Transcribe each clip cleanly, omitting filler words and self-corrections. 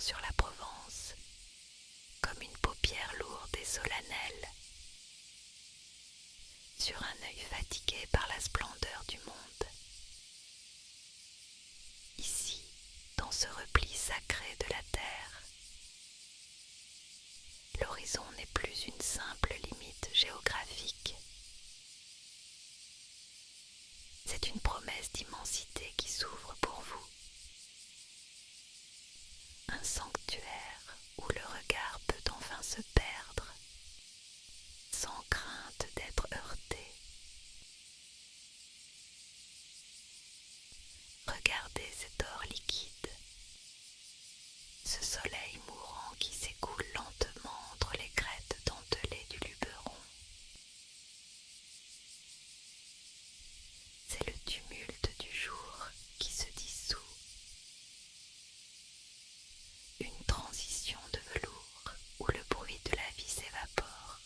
s'étend sur la Provence, comme une paupière lourde et solennelle, sur un œil fatigué par la splendeur du monde. Ici, dans ce repli sacré de la terre, l'horizon n'est plus une simple limite géographique. C'est une promesse d'immensité qui s'ouvre pour vous. Un sanctuaire où le regard peut enfin se perdre, sans crainte d'être heurté. Regardez cet or liquide, ce soleil mourant qui s'écoule lentement entre les crêtes dentelées du Luberon. C'est le tumulte du jour qui se dissout. Une transition de velours où le bruit de la vie s'évapore,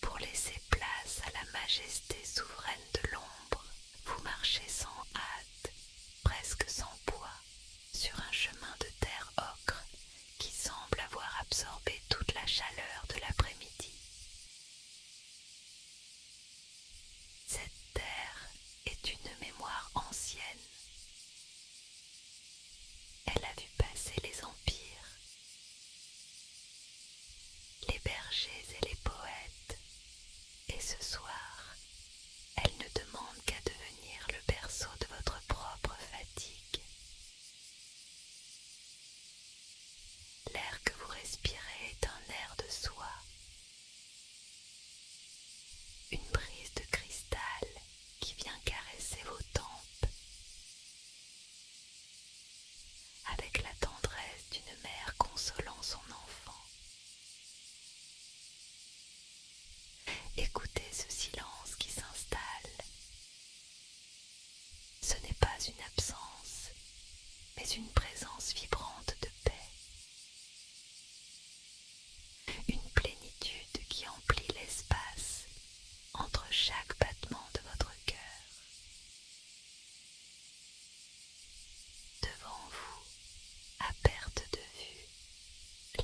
pour laisser place à la majesté souveraine de l'ombre. Vous marchez sans hâte, presque sans poids, sur un chemin de terre ocre qui semble avoir absorbé toute la chaleur de l'après-midi. Cette terre est une mémoire ancienne. Elle a vu passer les empires, les bergers et les poètes, et ce soir, elle ne demande qu'à devenir le berceau de votre propre fatigue. L'air que vous respirez est un air de soie, une brise de cristal qui vient caresser vos tempes, avec la tendresse d'une mère consolant son enfant. Écoutez ce silence qui s'installe. Ce n'est pas une absence, mais une présence vibrante de paix. Une plénitude qui emplit l'espace entre chaque battement de votre cœur. Devant vous, à perte de vue,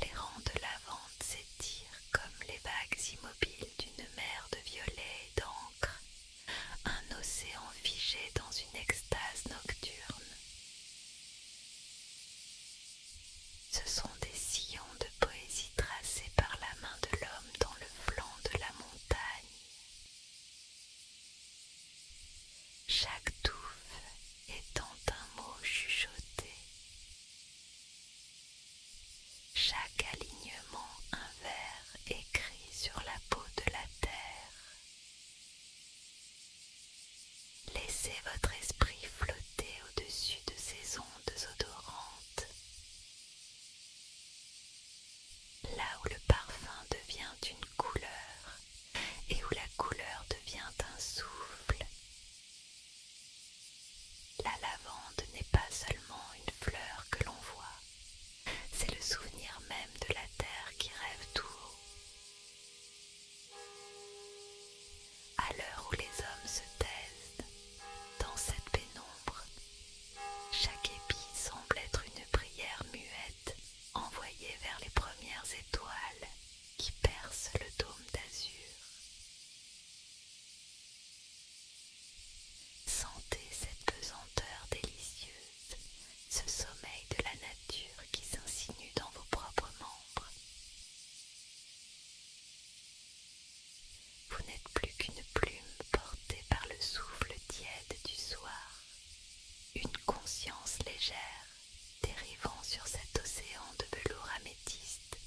les rangs de lavande s'étirent comme les vagues immobiles d'une mer de violet et d'encre, un océan figé dans une extase nocturne. Ce sont des sillons de poésie tracés par la main de l'homme dans le flanc de la montagne. Chaque touffe étant un mot chuchoté, chaque alignement un vers écrit sur la peau de la terre. Laissez votre esprit flotter au-dessus de ces ondes odorantes, là où le parfum devient une couleur et où la couleur devient un souffle. La lavande n'est pas seulement une fleur que l'on voit, c'est le souvenir même de la terre qui rêve tout haut. À l'heure où les hommes se taisent, dans cette pénombre, chaque épi semble être une prière muette envoyée vers les premières étoiles qui percent le dôme d'azur. Sentez cette pesanteur délicieuse, ce sommeil de la nature qui s'insinue dans vos propres membres. Vous n'êtes plus qu'une plume portée par le souffle tiède du soir, une conscience légère dérivant sur cet océan de velours améthyste,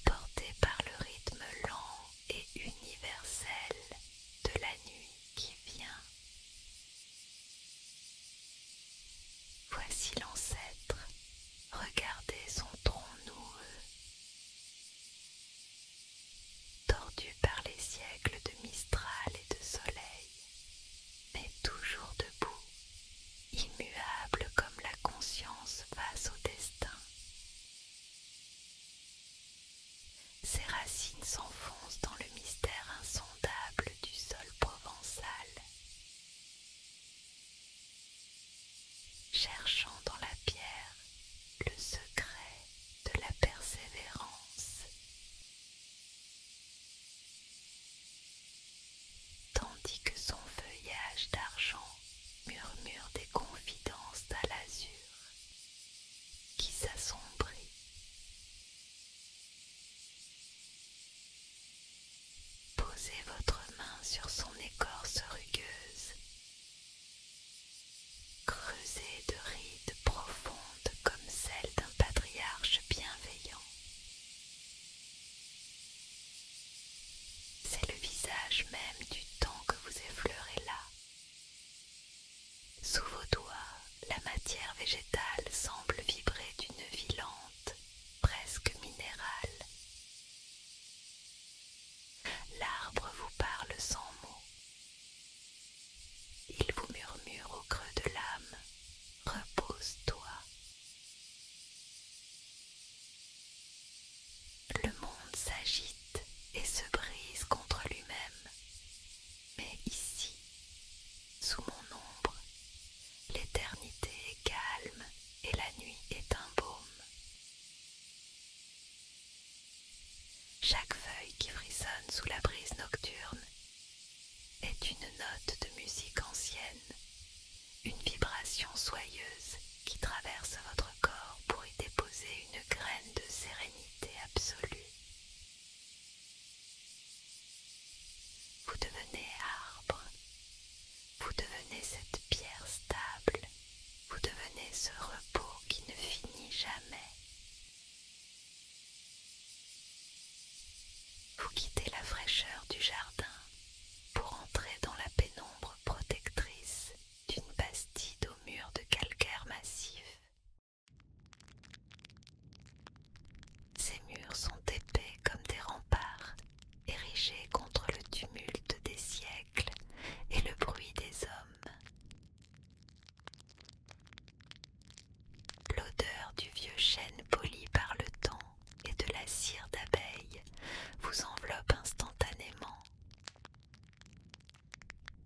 portée par le rythme lent et universel de la nuit qui vient. Voici l'ancêtre, regardez son tronc noueux, tordu par les siècles de Mistral et de soleil, mais toujours debout, immuable comme la conscience face au destin. Ses racines s'enfoncent dans le mystère insondable du sol provençal. soyeuse qui traverse votre corps pour y déposer une graine de sérénité absolue. Vous devenez arbre, vous devenez cette pierre stable, vous devenez ce repos qui ne finit jamais. Vous quittez la fraîcheur du jardin pour entrer dans la pénombre protectrice d'une bastide aux murs de calcaire massif. Ces murs sont épais comme des remparts, érigés contre le tumulte des siècles et le bruit des hommes. L'odeur du vieux chêne poli par le temps et de la cire d'abeille vous enveloppe instantanément,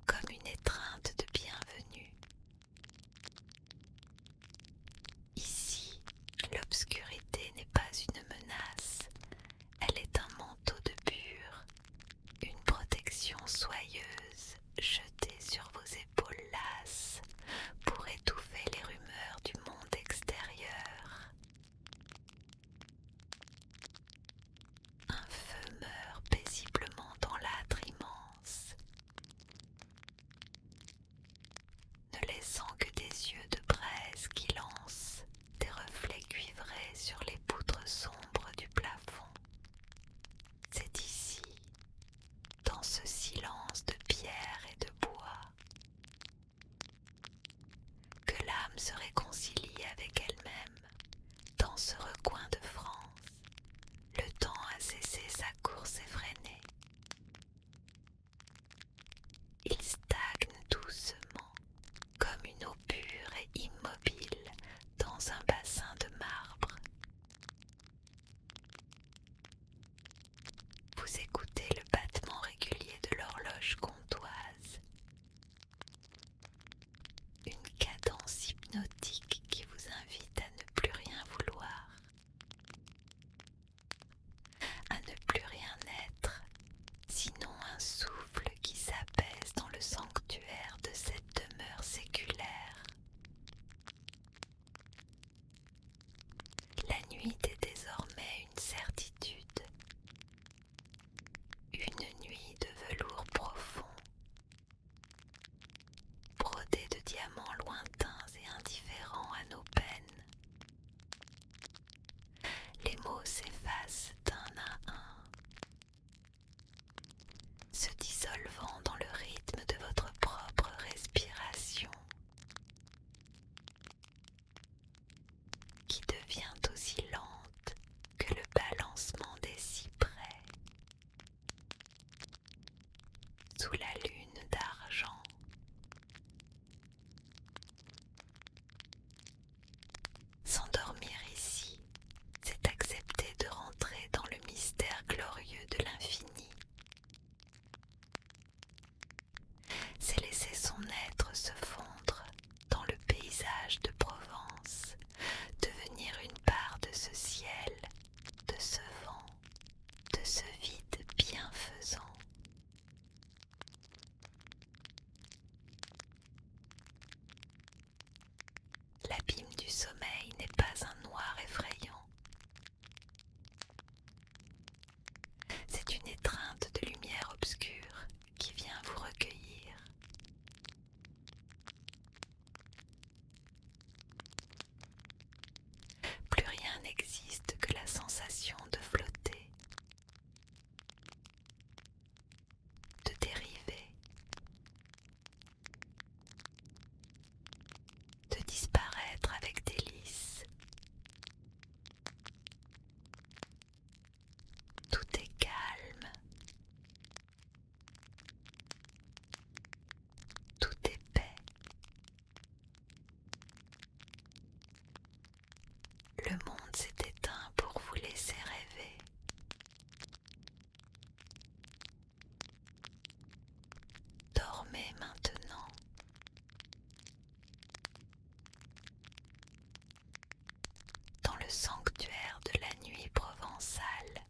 comme une étreinte de bienvenue. Ici, l'obscurité n'est pas une menace, elle est un manteau de pur, une protection soyeuse jetée sur vos épaules lasses pour étouffer les rumeurs du monde extérieur. Un feu meurt paisiblement dans l'âtre immense, ne laissant que des yeux de braise qui lancent des reflets cuivrés sur les poutres sombres du plafond. C'est ici, dans ce silence de pierre et de bois, que l'âme se réconcilie avec elle-même. Dans ce recoin de France, le temps a cessé sa course effrénée. Il stagne doucement, comme une eau pure et immobile dans un bassin de marbre. Vous écoutez le battement régulier de l'horloge comtoise, une cadence hypnotique qui vous invite à ne plus rien vouloir, à ne plus rien être, sinon un souffle qui s'apaise dans le sanctuaire de cette demeure séculaire. La nuit est désormais une certitude, une nuit de velours profond, brodée de diamants lointains et indifférents à nos peines. Les mots s'effacent d'un à un, se dissolvant dans le rythme de votre propre respiration, qui devient aussi lente que le balancement des cyprès sous la lune d'argent. S'endormir ici, c'est accepter de rentrer dans le mystère glorieux de l'infini. C'est laisser son être se fondre dans le paysage de Provence, devenir une part de ce ciel, de ce vent, de ce vide bienfaisant. L'abîme du sommeil n'est pas un noir effrayant. C'est une étreinte de lumière obscure qui vient vous recueillir. Plus rien n'existe que la sensation de flotter, de dériver, de disparaître avec délice. Tout est calme, tout est paix. Le monde s'est éteint pour vous laisser rêver. Dormez maintenant. Dans le sanctuaire de la nuit provençale,